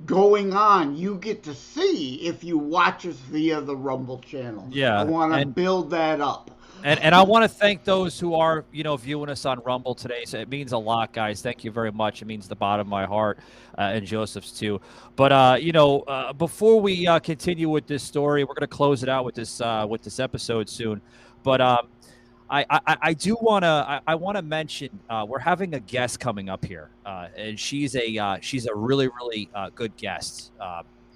going on you get to see if you watch us via the Rumble channel. I want to build that up. And I want to thank those who are, viewing us on Rumble today. So it means a lot, guys. Thank you very much. It means the bottom of my heart, and Joseph's too. But before we continue with this story, we're going to close it out with this episode soon. But I do want to mention we're having a guest coming up here, and she's a really good guest.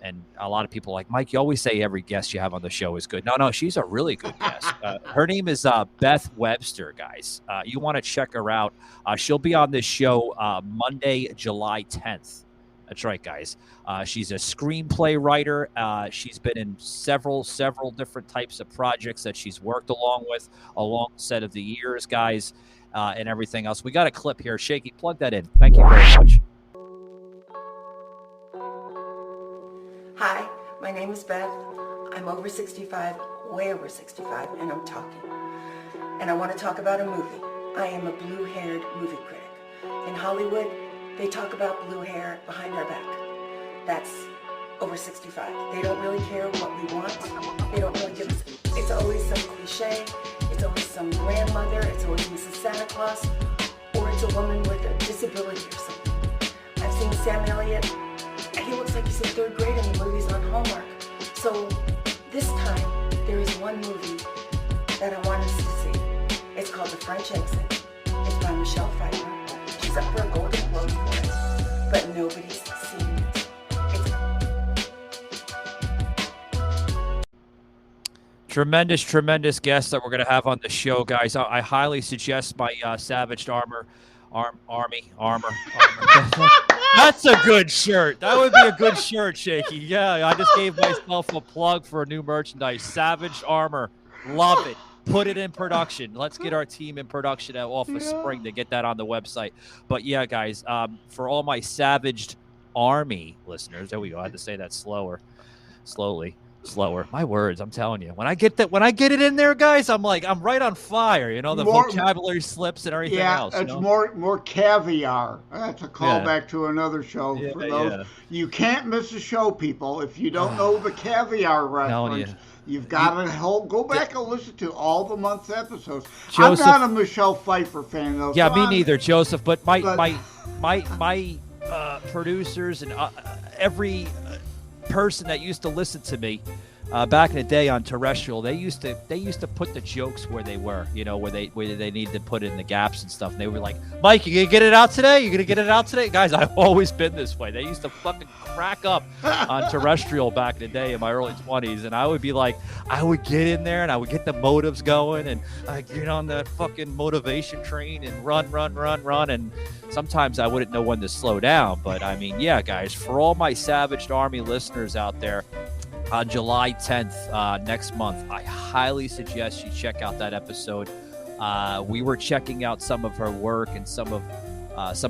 And a lot of people are like, Mike, you always say every guest you have on the show is good. No, she's a really good guest. Her name is Beth Webster, guys. You want to check her out. She'll be on this show Monday, July 10th. That's right, guys. She's a screenplay writer. She's been in several different types of projects that she's worked along with, along the set of the years, guys, and everything else. We got a clip here. Shaky, plug that in. Thank you very much. Hi, my name is Beth. I'm over 65, way over 65, and I'm talking. And I want to talk about a movie. I am a blue-haired movie critic. In Hollywood, they talk about blue hair behind our back. That's over 65. They don't really care what we want. They don't really give us... It's always some cliche. It's always some grandmother. It's always Mrs. Santa Claus. Or it's a woman with a disability or something. I've seen Sam Elliott. He looks like he's in third grade in the movies on Hallmark. So this time, there is one movie that I want us to see. It's called The French Exit. It's by Michelle Pfeiffer. She's up for a Golden Globe for it, but nobody's seen it. Tremendous guest that we're going to have on the show, guys. I highly suggest my Savaged Armor. That's a good shirt. That would be a good shirt, Shaky. Yeah, I just gave myself a plug for a new merchandise. Savaged Armor. Love it. Put it in production. Let's get our team in production off of spring to get that on the website. But yeah, guys, for all my Savaged Army listeners, there we go. I had to say that slower. My words, I'm telling you. When I get it in there, guys, I'm right on fire. The vocabulary slips and everything else. It's more caviar. That's a callback to another show for those. You can't miss a show, people. If you don't know the caviar reference, you've got to go back and listen to all the month's episodes. Joseph, I'm not a Michelle Pfeiffer fan, though. Yeah, me neither, Joseph. But my producers and every person that used to listen to me back in the day on terrestrial, they used to put the jokes where they were, you know, where they needed to put in the gaps and stuff. And they were like, Mike, you gonna get it out today? You gonna get it out today? Guys, I've always been this way. They used to fucking crack up on terrestrial back in the day in my early 20s. And I would be like, I would get in there and I would get the motives going and I'd get on that fucking motivation train and run. And sometimes I wouldn't know when to slow down. But I mean, yeah, guys, for all my Savaged Army listeners out there, on July 10th, next month, I highly suggest you check out that episode. We were checking out some of her work and some of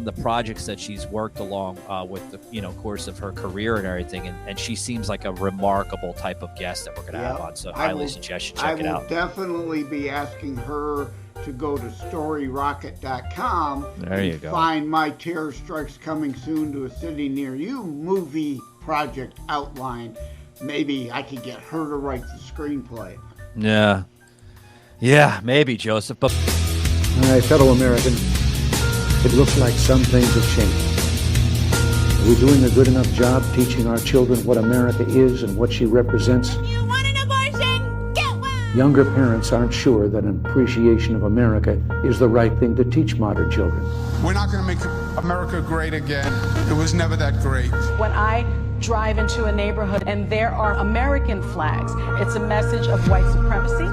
the projects that she's worked along with the course of her career and everything. And she seems like a remarkable type of guest that we're going to have on. So I highly suggest you check it out. I will definitely be asking her to go to storyrocket.com and find my Terror Strikes Coming Soon to a City Near You movie project outline. Maybe I could get her to write the screenplay. Yeah, maybe, Joseph. But my fellow American, it looks like some things have changed. Are we doing a good enough job teaching our children what America is and what she represents? You want an abortion? Get one! Younger parents aren't sure that an appreciation of America is the right thing to teach modern children. We're not going to make America great again. It was never that great. When I drive into a neighborhood and there are American flags, it's a message of white supremacy.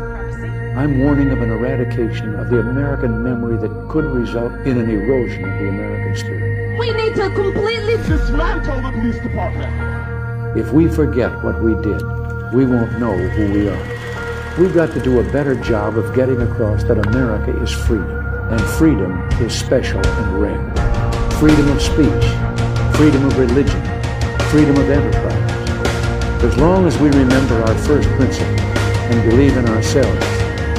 I'm warning of an eradication of the American memory that could result in an erosion of the American spirit. We need to completely dismantle the police department. If we forget what we did, we won't know who we are. We've got to do a better job of getting across that America is freedom, and freedom is special and rare. Freedom of speech, freedom of religion, freedom of enterprise. As long as we remember our first principle and believe in ourselves,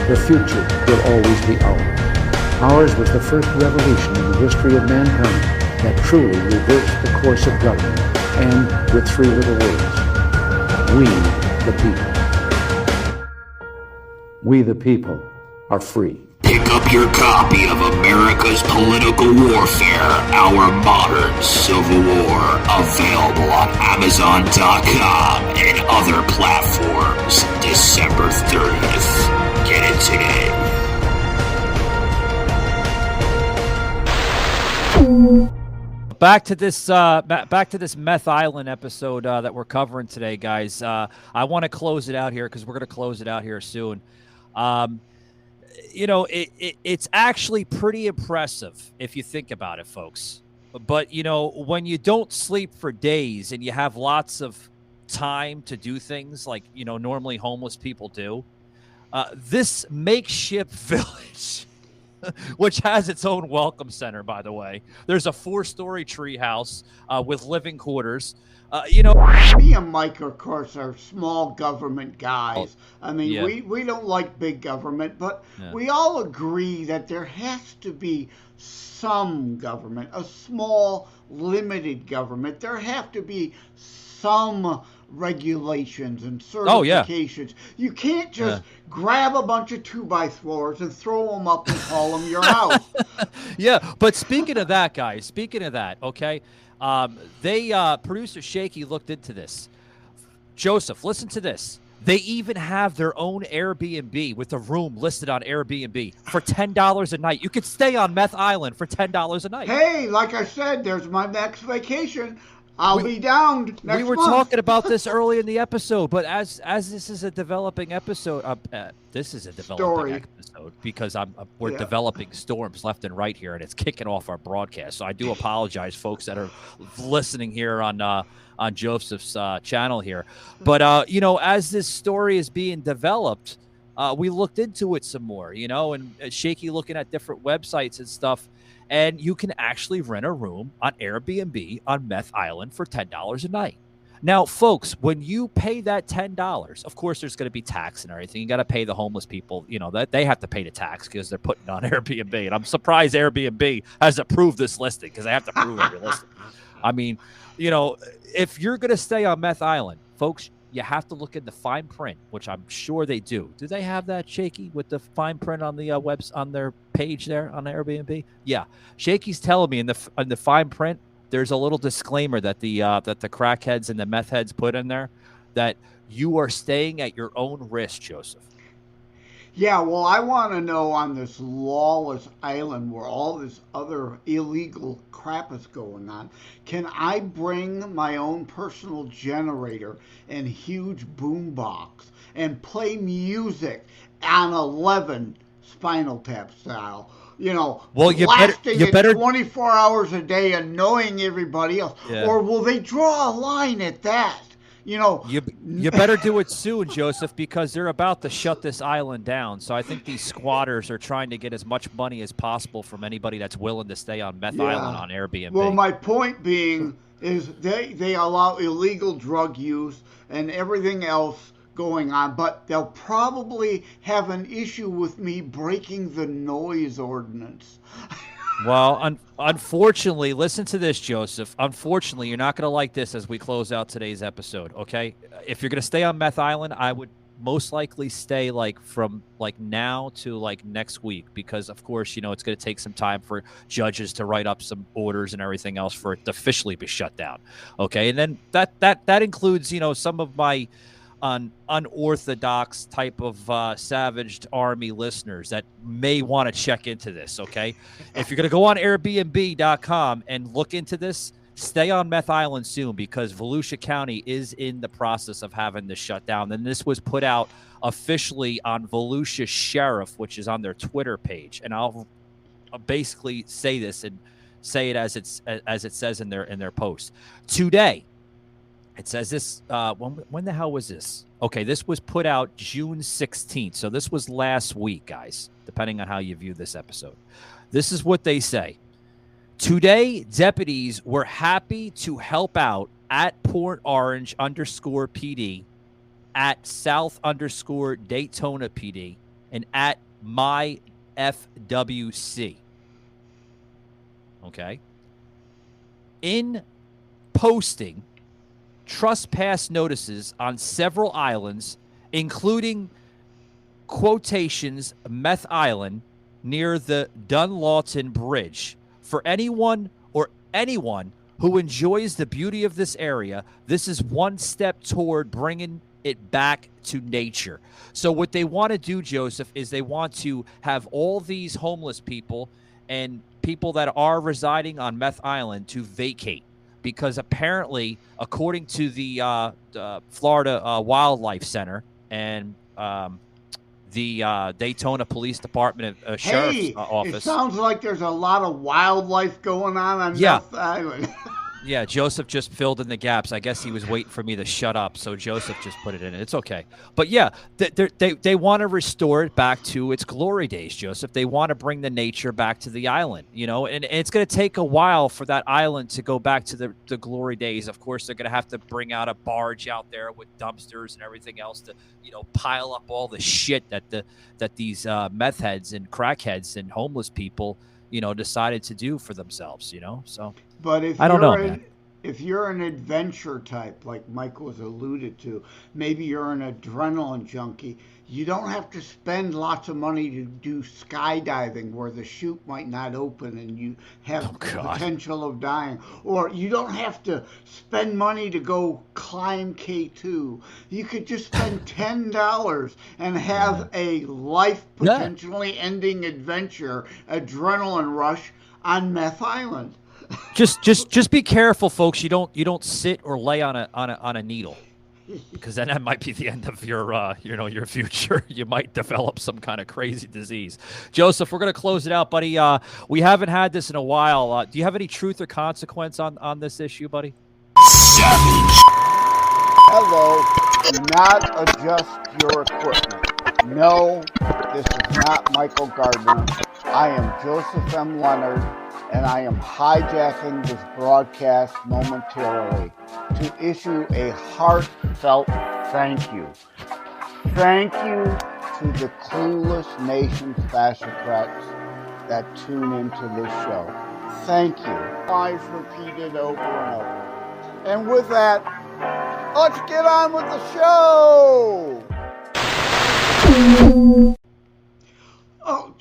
the future will always be ours. Ours was the first revolution in the history of mankind that truly reversed the course of government, and with three little words: we, the people. We, the people, are free. Pick up your copy of America's Political Warfare, Our Modern Civil War, available on Amazon.com and other platforms, December 30th. Get it today. Back to this Meth Island episode that we're covering today, guys. I want to close it out here because we're going to close it out here soon. It's actually pretty impressive if you think about it, folks. But, when you don't sleep for days and you have lots of time to do things like, normally homeless people do, this makeshift village, which has its own welcome center, by the way. There's a 4-story tree house with living quarters. Me and Mike, of course, are small government guys. I mean, Yeah. we don't like big government, but we all agree that there has to be some government, a small, limited government. There have to be some regulations and certifications. You can't just grab a bunch of 2x4s and throw them up and call them your house. Yeah, but speaking of that, guys, okay, producer Shaky looked into this. Joseph, listen to this. They even have their own Airbnb with a room listed on Airbnb for $10 a night. You could stay on Meth Island for $10 a night. Hey, like I said, there's my next vacation. I'll be down next month. We were talking about this early in the episode, but as this is a developing episode, episode because we're developing storms left and right here, and it's kicking off our broadcast. So I do apologize, folks that are listening here on Joseph's channel here. But as this story is being developed, we looked into it some more, and Shaky looking at different websites and stuff. And you can actually rent a room on Airbnb on Meth Island for $10 a night. Now, folks, when you pay that $10, of course, there's going to be tax and everything. You got to pay the homeless people, that they have to pay the tax because they're putting it on Airbnb. And I'm surprised Airbnb has approved this listing because they have to prove every listing. I mean, if you're going to stay on Meth Island, folks, you have to look at the fine print, which I'm sure they do. Do they have that, Shaky, with the fine print on the on their page there on the Airbnb? Yeah, Shaky's telling me in the fine print, there's a little disclaimer that the crackheads and the meth heads put in there that you are staying at your own risk, Joseph. Yeah, well, I want to know on this lawless island where all this other illegal crap is going on, can I bring my own personal generator and huge boombox and play music on 11 Spinal Tap style? You know, well, blasting it 24 hours a day, annoying everybody else. Yeah. Or will they draw a line at that? You know, you better do it soon, Joseph, because they're about to shut this island down. So I think these squatters are trying to get as much money as possible from anybody that's willing to stay on Meth Island on Airbnb. Well, my point being is they allow illegal drug use and everything else going on, but they'll probably have an issue with me breaking the noise ordinance. Well, unfortunately, listen to this, Joseph. Unfortunately, you're not going to like this as we close out today's episode, okay? If you're going to stay on Meth Island, I would most likely stay from now to next week because, of course, you know, it's going to take some time for judges to write up some orders and everything else for it to officially be shut down, okay? And then that includes, you know, some of my unorthodox type of savaged army listeners that may want to check into this, okay? If you're going to go on Airbnb.com and look into this, stay on Meth Island soon because Volusia County is in the process of having this shut down. And this was put out officially on Volusia Sheriff, which is on their Twitter page. And I'll basically say this and say it as it says in their post. Today, it says this, when the hell was this? Okay, this was put out June 16th. So this was last week, guys, depending on how you view this episode. This is what they say. Today, deputies were happy to help out at Port Orange _PD, at South _Daytona PD, and at my FWC. Okay. In posting trespass notices on several islands, including quotations Meth Island near the Dunlawton Bridge. For anyone who enjoys the beauty of this area, this is one step toward bringing it back to nature. So what they want to do, Joseph, is they want to have all these homeless people and people that are residing on Meth Island to vacate. Because apparently, according to the Florida Wildlife Center and the Daytona Police Department Sheriff's Office. It sounds like there's a lot of wildlife going on Meth Island. Yeah, Joseph just filled in the gaps. I guess he was waiting for me to shut up, so Joseph just put it in. It's okay. But yeah, they want to restore it back to its glory days, Joseph. They want to bring the nature back to the island, you know, and it's going to take a while for that island to go back to the glory days. Of course, they're going to have to bring out a barge out there with dumpsters and everything else to, you know, pile up all the shit that these meth heads and crackheads and homeless people, you know, decided to do for themselves, you know, so. But if if you're an adventure type, like Mike was alluded to, maybe you're an adrenaline junkie, you don't have to spend lots of money to do skydiving where the chute might not open and you have the potential of dying. Or you don't have to spend money to go climb K2. You could just spend $10 and have a life potentially ending adventure, adrenaline rush on Meth Island. Just be careful, folks. You don't sit or lay on a needle, because then that might be the end of your your future. You might develop some kind of crazy disease. Joseph, we're gonna close it out, buddy. We haven't had this in a while. Do you have any truth or consequence on this issue, buddy? Hello. Do not adjust your equipment. No, this is not Michael Gardner. I am Joseph M. Leonard, and I am hijacking this broadcast momentarily to issue a heartfelt thank you. Thank you to the clueless nation's fascocrats that tune into this show. Thank you. I've repeated over and over. And with that, let's get on with the show! Oh,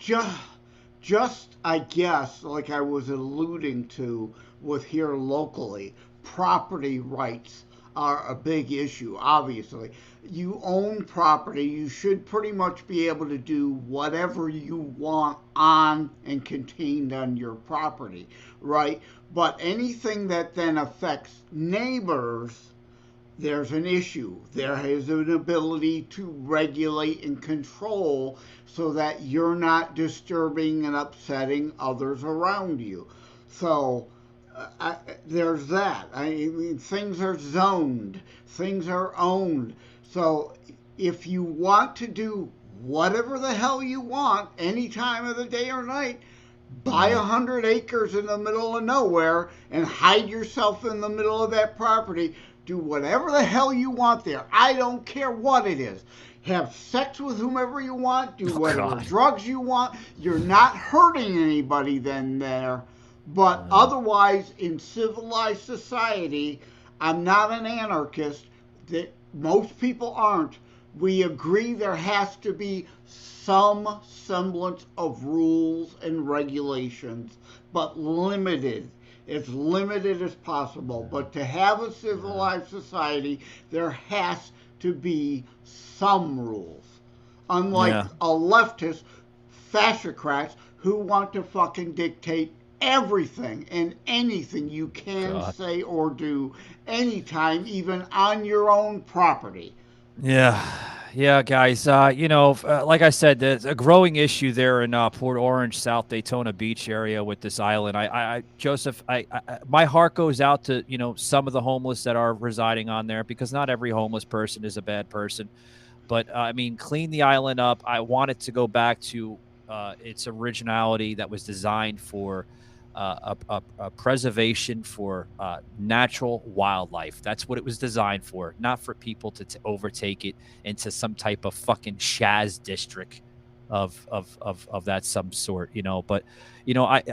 just, I guess, like I was alluding to with here locally, property rights are a big issue, obviously. You own property, you should pretty much be able to do whatever you want on and contained on your property, right? But anything that then affects neighbors, there's an issue. There is an ability to regulate and control so that you're not disturbing and upsetting others around you. So there's that. I mean, things are zoned, things are owned. So if you want to do whatever the hell you want any time of the day or night, buy 100 acres in the middle of nowhere and hide yourself in the middle of that property. Do whatever the hell you want there. I don't care what it is. Have sex with whomever you want. Do whatever drugs you want. You're not hurting anybody then there. But otherwise, in civilized society, I'm not an anarchist. That most people aren't. We agree there has to be some semblance of rules and regulations, but limited. As limited as possible. But to have a civilized society, there has to be some rules. Unlike a leftist fascocrats who want to fucking dictate everything and anything you can say or do anytime, even on your own property. Yeah, guys. Like I said, there's a growing issue there in Port Orange, South Daytona Beach area with this island. Joseph, my heart goes out to some of the homeless that are residing on there, because not every homeless person is a bad person. But I mean, clean the island up. I want it to go back to its originality that was designed for a preservation for natural wildlife. That's what it was designed for, not for people to overtake it into some type of fucking Shaz district of that some sort, But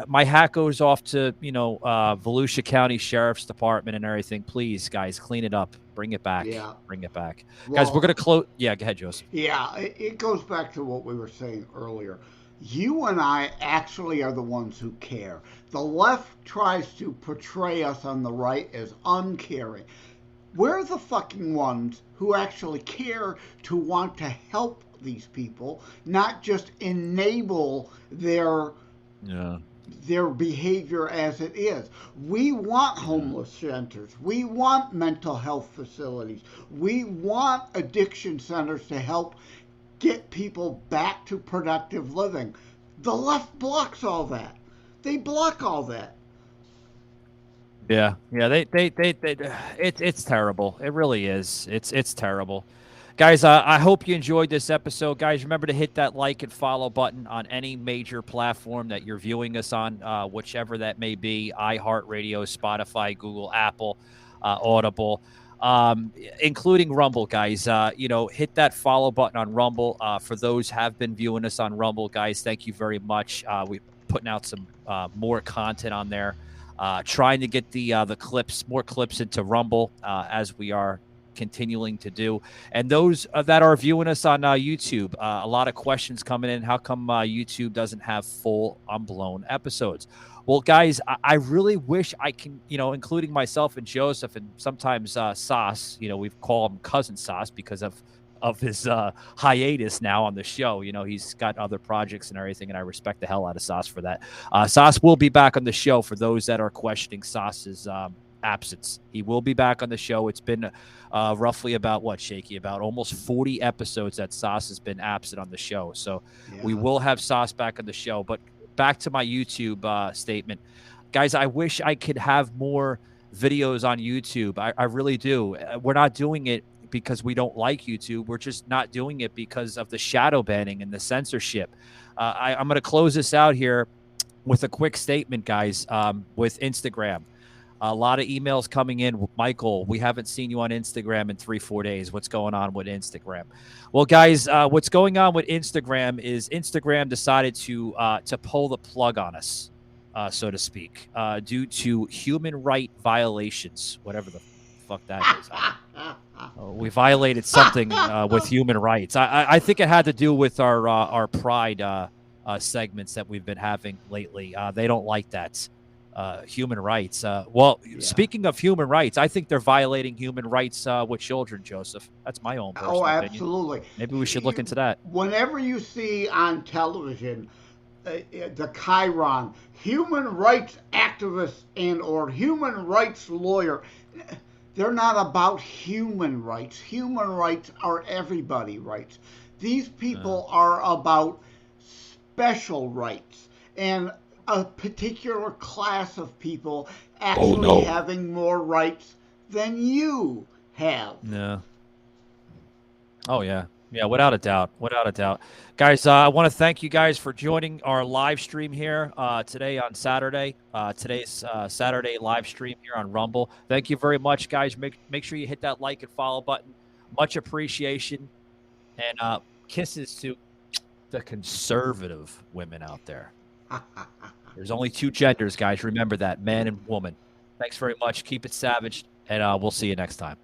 my hat goes off to Volusia County Sheriff's Department and everything. Please, guys, clean it up. Bring it back. Yeah. Bring it back. Well, guys, we're gonna close. Yeah, go ahead, Joseph. Yeah, it goes back to what we were saying earlier. You and I actually are the ones who care. The left tries to portray us on the right as uncaring. We're the fucking ones who actually care to want to help these people, not just enable their behavior as it is. We want homeless shelters. We want mental health facilities. We want addiction centers to help get people back to productive living. The left blocks all that. They block all that. Yeah. It's terrible. It really is. It's terrible. Guys, I hope you enjoyed this episode. Guys, remember to hit that like and follow button on any major platform that you're viewing us on, whichever that may be, iHeartRadio, Spotify, Google, Apple, Audible. Including Rumble, guys. Hit that follow button on Rumble. For those have been viewing us on Rumble, guys, thank you very much. We're putting out some more content on there, trying to get the more clips into Rumble as we are continuing to do. And those that are viewing us on YouTube, a lot of questions coming in. How come YouTube doesn't have full unblown episodes? Well, guys, I really wish I can, including myself and Joseph and sometimes Sauce, we call him Cousin Sauce because of his hiatus now on the show. He's got other projects and everything, and I respect the hell out of Sauce for that. Sauce will be back on the show for those that are questioning Sauce's absence. He will be back on the show. It's been roughly about Shaky? About almost 40 episodes that Sauce has been absent on the show. So we will have Sauce back on the show. But back to my YouTube statement. Guys, I wish I could have more videos on YouTube. I really do. We're not doing it because we don't like YouTube. We're just not doing it because of the shadow banning and the censorship. I'm going to close this out here with a quick statement, guys, with Instagram. A lot of emails coming in. Michael, we haven't seen you on Instagram in 3-4 days. What's going on with Instagram? Well, guys, what's going on with Instagram is Instagram decided to pull the plug on us, so to speak, due to human right violations, whatever the fuck that is. We violated something with human rights. I think it had to do with our Pride segments that we've been having lately. They don't like that. human rights. Speaking of human rights, I think they're violating human rights with children, Joseph. That's my own personal opinion. Absolutely. Maybe we should look into that. Whenever you see on television the Chiron, human rights activist and or human rights lawyer, they're not about human rights. Human rights are everybody rights. These people are about special rights and a particular class of people actually having more rights than you have. Yeah. Oh, yeah. Yeah, without a doubt. Without a doubt. Guys, I want to thank you guys for joining our live stream here today on Saturday. Today's Saturday live stream here on Rumble. Thank you very much, guys. Make sure you hit that like and follow button. Much appreciation. And kisses to the conservative women out there. There's only two genders, guys. Remember that, man and woman. Thanks very much. Keep it savage, and we'll see you next time.